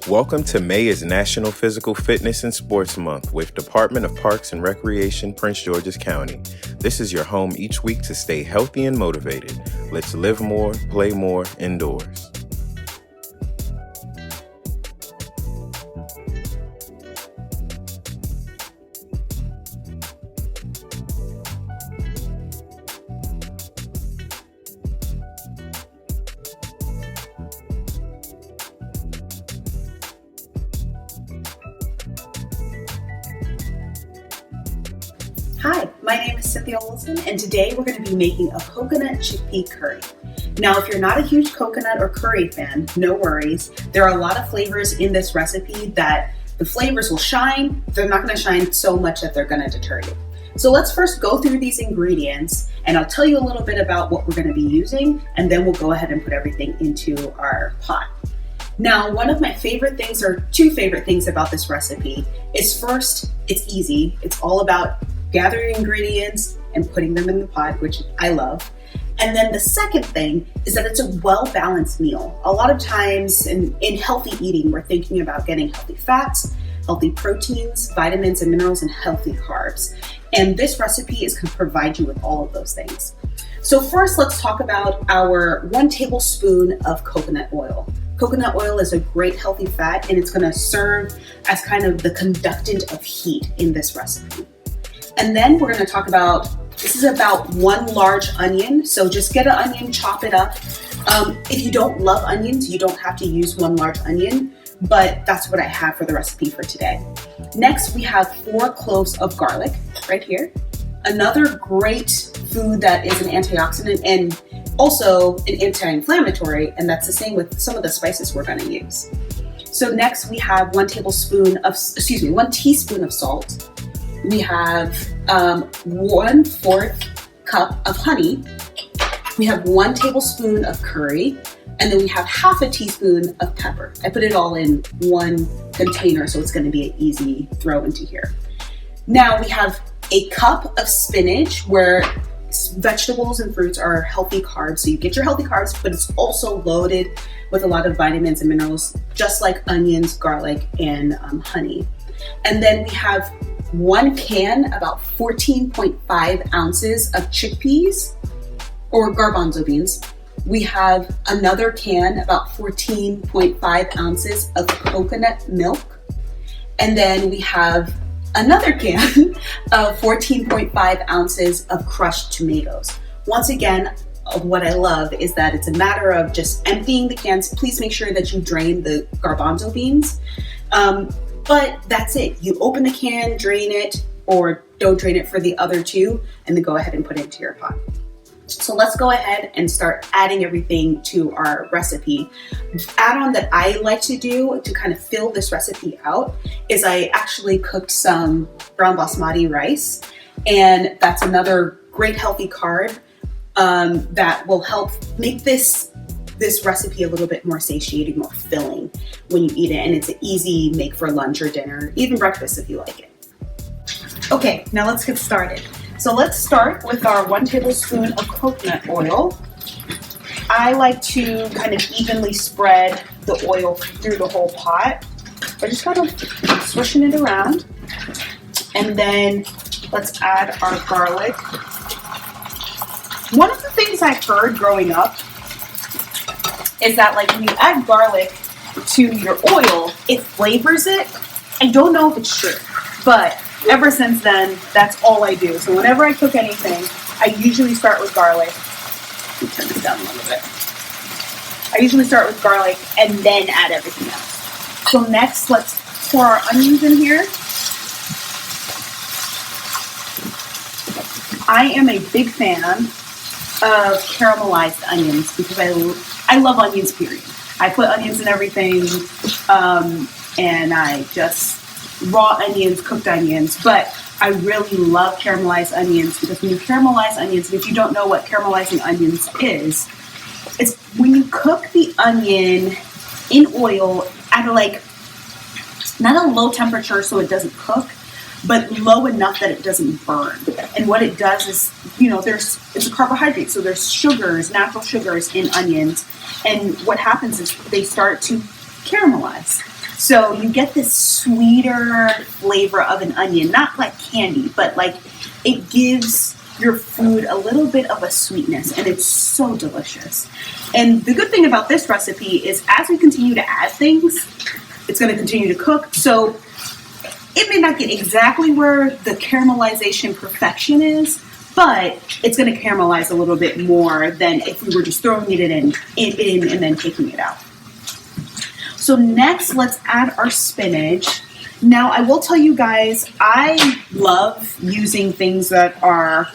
Welcome to May is National Physical Fitness and Sports Month with Department of Parks and Recreation, Prince George's County. This is your home each week to stay healthy and motivated. Let's live more, play more indoors. Hi, my name is Cynthia Olson, and today we're going to be making a coconut chickpea curry. Now, if you're not a huge coconut or curry fan, no worries. There are a lot of flavors in this recipe that the flavors will shine. They're not going to shine so much that they're going to deter you. So let's first go through these ingredients, and I'll tell you a little bit about what we're going to be using, and then we'll go ahead and put everything into our pot. Now, one of my favorite things, or two favorite things about this recipe, is first, it's easy. It's all about gathering ingredients and putting them in the pot, which I love. And then the second thing is that it's a well-balanced meal. A lot of times in healthy eating, we're thinking about getting healthy fats, healthy proteins, vitamins and minerals, and healthy carbs. And this recipe is going to provide you with all of those things. So first, let's talk about our 1 tablespoon of coconut oil. Coconut oil is a great healthy fat, and it's going to serve as kind of the conductant of heat in this recipe. And then we're going to talk about, this is about 1 large onion. So just get an onion, chop it up. If you don't love onions, you don't have to use 1 large onion, but that's what I have for the recipe for today. Next, we have 4 cloves of garlic right here. Another great food that is an antioxidant and also an anti-inflammatory, and that's the same with some of the spices we're going to use. So next we have 1 teaspoon of salt. We have 1/4 cup of honey. We have 1 tablespoon of curry, and then we have half a teaspoon of pepper. I put it all in one container, so it's going to be an easy throw into here. Now we have a cup of spinach, where vegetables and fruits are healthy carbs. So you get your healthy carbs, but it's also loaded with a lot of vitamins and minerals, just like onions, garlic, and honey. And then we have 1 can, about 14.5 ounces of chickpeas or garbanzo beans. We have another can, about 14.5 ounces of coconut milk. And then we have another can of 14.5 ounces of crushed tomatoes. Once again, what I love is that it's a matter of just emptying the cans. Please make sure that you drain the garbanzo beans. But that's it. You open the can, drain it, or don't drain it for the other 2, and then go ahead and put it into your pot. So let's go ahead and start adding everything to our recipe. Add-on that I like to do to kind of fill this recipe out is I actually cooked some brown basmati rice, and that's another great healthy carb that will help make this recipe a little bit more satiating, more filling when you eat it, and it's an easy make for lunch or dinner, even breakfast if you like it. Okay, now let's get started. So let's start with our 1 tablespoon of coconut oil. I like to kind of evenly spread the oil through the whole pot. We're just kind of swishing it around. And then let's add our garlic. One of the things I heard growing up is that like when you add garlic to your oil, it flavors it. I don't know if it's true, but ever since then, that's all I do. So whenever I cook anything, I usually start with garlic. Let me turn this down a little bit. I usually start with garlic and then add everything else. So next, let's pour our onions in here. I am a big fan of caramelized onions because I love onions, period. I put onions in everything, and I just raw onions, cooked onions, but I really love caramelized onions because when you caramelize onions, and if you don't know what caramelizing onions is, it's when you cook the onion in oil at not a low temperature so it doesn't cook, but low enough that it doesn't burn. And what it does is, it's a carbohydrate, so there's sugars, natural sugars in onions, and what happens is they start to caramelize. So you get this sweeter flavor of an onion, not like candy, but like it gives your food a little bit of a sweetness, and it's so delicious. And the good thing about this recipe is as we continue to add things, it's going to continue to cook. So it may not get exactly where the caramelization perfection is, but it's going to caramelize a little bit more than if we were just throwing it in and then taking it out. So next, let's add our spinach. Now, I will tell you guys, I love using things that are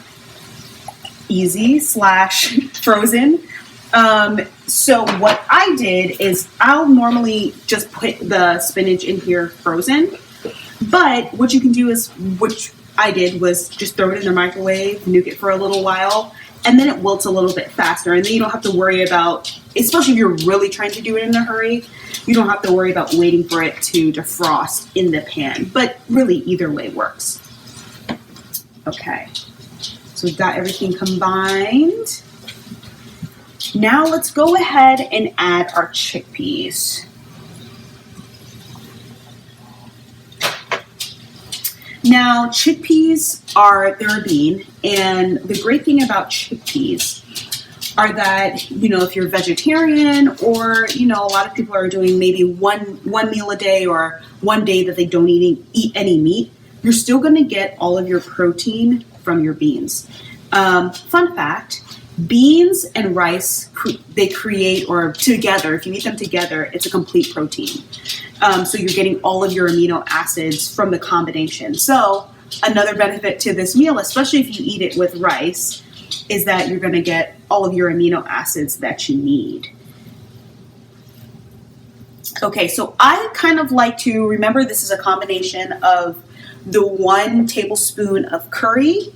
easy / frozen. So what I did is I'll normally just put the spinach in here frozen. But what you can do is, which I did, was just throw it in the microwave, nuke it for a little while, and then it wilts a little bit faster. And then you don't have to worry about, especially if you're really trying to do it in a hurry, you don't have to worry about waiting for it to defrost in the pan. But really, either way works. Okay, so we've got everything combined. Now let's go ahead and add our chickpeas. Now, chickpeas they're a bean, and the great thing about chickpeas are that, if you're vegetarian or, a lot of people are doing maybe one meal a day or one day that they don't eat any meat, you're still going to get all of your protein from your beans. Fun fact, beans and rice, they create, or together, if you eat them together, it's a complete protein. So you're getting all of your amino acids from the combination. So another benefit to this meal, especially if you eat it with rice, is that you're going to get all of your amino acids that you need. Okay, so I kind of like to remember this is a combination of the 1 tablespoon of curry,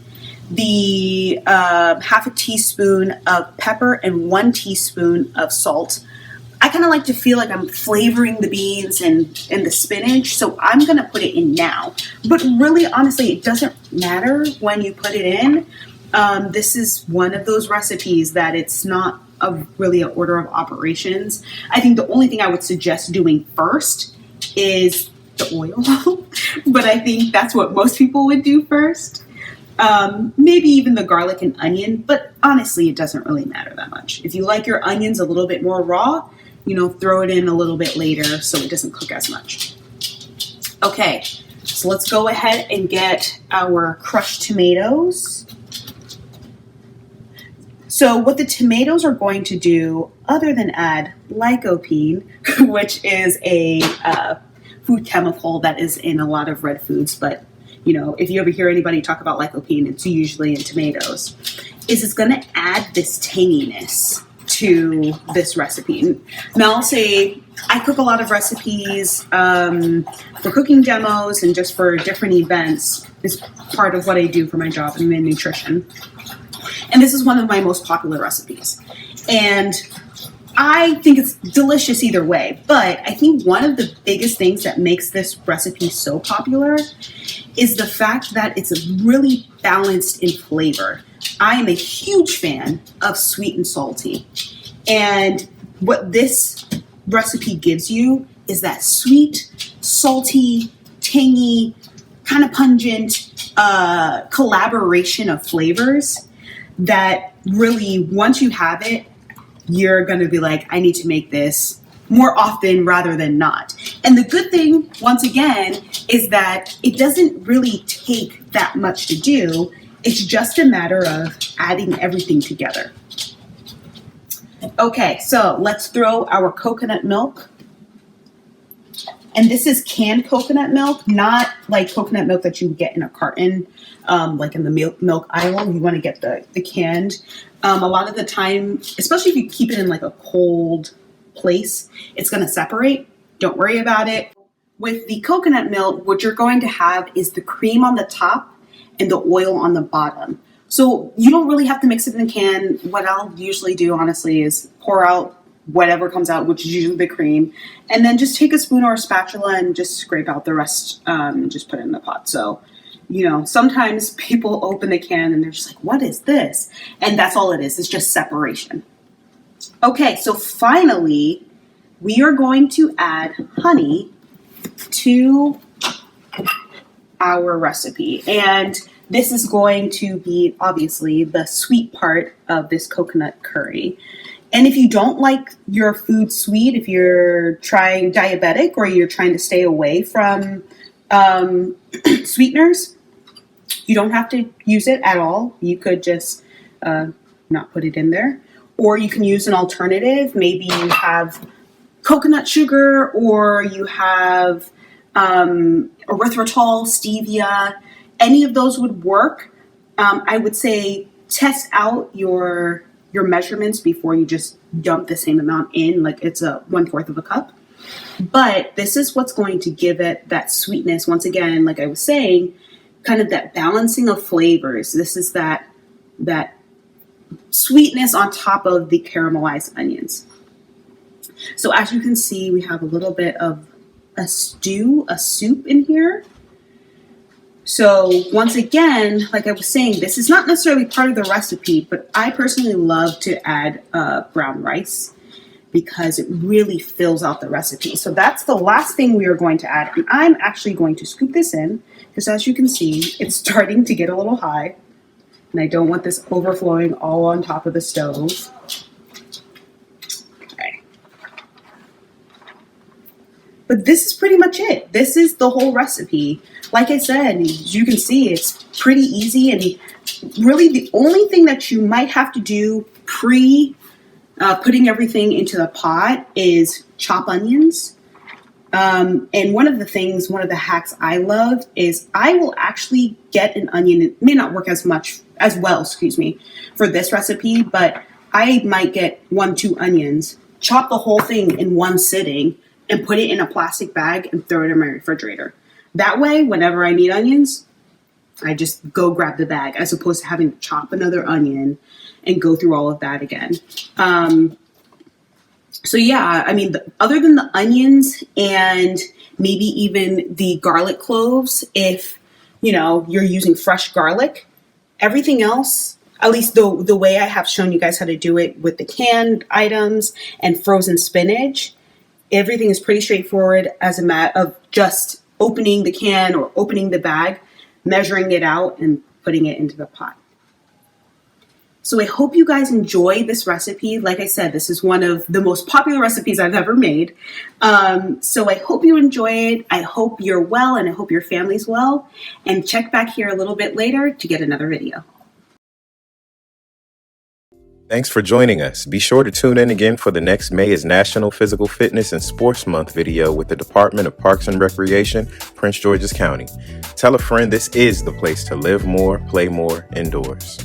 the half a teaspoon of pepper, and 1 teaspoon of salt. I kind of like to feel like I'm flavoring the beans and the spinach, so I'm going to put it in now. But really, honestly, it doesn't matter when you put it in. This is one of those recipes that it's not really an order of operations. I think the only thing I would suggest doing first is the oil, but I think that's what most people would do first. Maybe even the garlic and onion, but honestly, it doesn't really matter that much. If you like your onions a little bit more raw, throw it in a little bit later so it doesn't cook as much. Okay, so let's go ahead and get our crushed tomatoes. So what the tomatoes are going to do, other than add lycopene, which is a food chemical that is in a lot of red foods, but if you ever hear anybody talk about lycopene, it's usually in tomatoes, is it's going to add this tanginess to this recipe. Now I'll say I cook a lot of recipes for cooking demos and just for different events. Is part of what I do for my job. I'm in nutrition. And this is one of my most popular recipes. And I think it's delicious either way, but I think one of the biggest things that makes this recipe so popular is the fact that it's really balanced in flavor. I am a huge fan of sweet and salty. And what this recipe gives you is that sweet, salty, tangy, kind of pungent collaboration of flavors that really, once you have it, you're going to be like, I need to make this more often rather than not. And the good thing, once again, is that it doesn't really take that much to do. It's just a matter of adding everything together. Okay, so let's throw our coconut milk. And this is canned coconut milk, not like coconut milk that you get in a carton, like in the milk aisle. You want to get the canned. A lot of the time, especially if you keep it in like a cold place, it's going to separate. Don't worry about it. With the coconut milk, what you're going to have is the cream on the top and the oil on the bottom. So you don't really have to mix it in the can. What I'll usually do, honestly, is pour out whatever comes out, which is usually the cream, and then just take a spoon or a spatula and just scrape out the rest and just put it in the pot. So, sometimes people open the can and they're just like, what is this? And that's all it is. It's just separation. Okay, so finally, we are going to add honey to our recipe. And this is going to be obviously the sweet part of this coconut curry. And if you don't like your food sweet, if you're trying diabetic or you're trying to stay away from sweeteners, you don't have to use it at all. You could just not put it in there. Or you can use an alternative. Maybe you have coconut sugar, or you have erythritol, stevia. Any of those would work. I would say test out your measurements before you just dump the same amount in, like it's a 1/4 of a cup. But this is what's going to give it that sweetness. Once again, like I was saying, kind of that balancing of flavors. This is that sweetness on top of the caramelized onions. So as you can see, we have a little bit of a soup in here. So once again, like I was saying, this is not necessarily part of the recipe, but I personally love to add brown rice because it really fills out the recipe. So that's the last thing we are going to add. And I'm actually going to scoop this in because as you can see, it's starting to get a little high. And I don't want this overflowing all on top of the stove. Okay. But this is pretty much it. This is the whole recipe. Like I said, as you can see, it's pretty easy. And really the only thing that you might have to do putting everything into the pot is chop onions. And one of the hacks I love is I will actually get an onion. It may not work as well, for this recipe, but I might get 1-2 onions, chop the whole thing in one sitting and put it in a plastic bag and throw it in my refrigerator. That way, whenever I need onions, I just go grab the bag as opposed to having to chop another onion and go through all of that again. So yeah, I mean, other than the onions and maybe even the garlic cloves, if, you're using fresh garlic, everything else, at least the way I have shown you guys how to do it with the canned items and frozen spinach, everything is pretty straightforward as a matter of just opening the can or opening the bag, measuring it out and putting it into the pot. So I hope you guys enjoy this recipe. Like I said, this is one of the most popular recipes I've ever made. So I hope you enjoy it. I hope you're well and I hope your family's well. And check back here a little bit later to get another video. Thanks for joining us. Be sure to tune in again for the next May is National Physical Fitness and Sports Month video with the Department of Parks and Recreation, Prince George's County. Tell a friend this is the place to live more, play more indoors.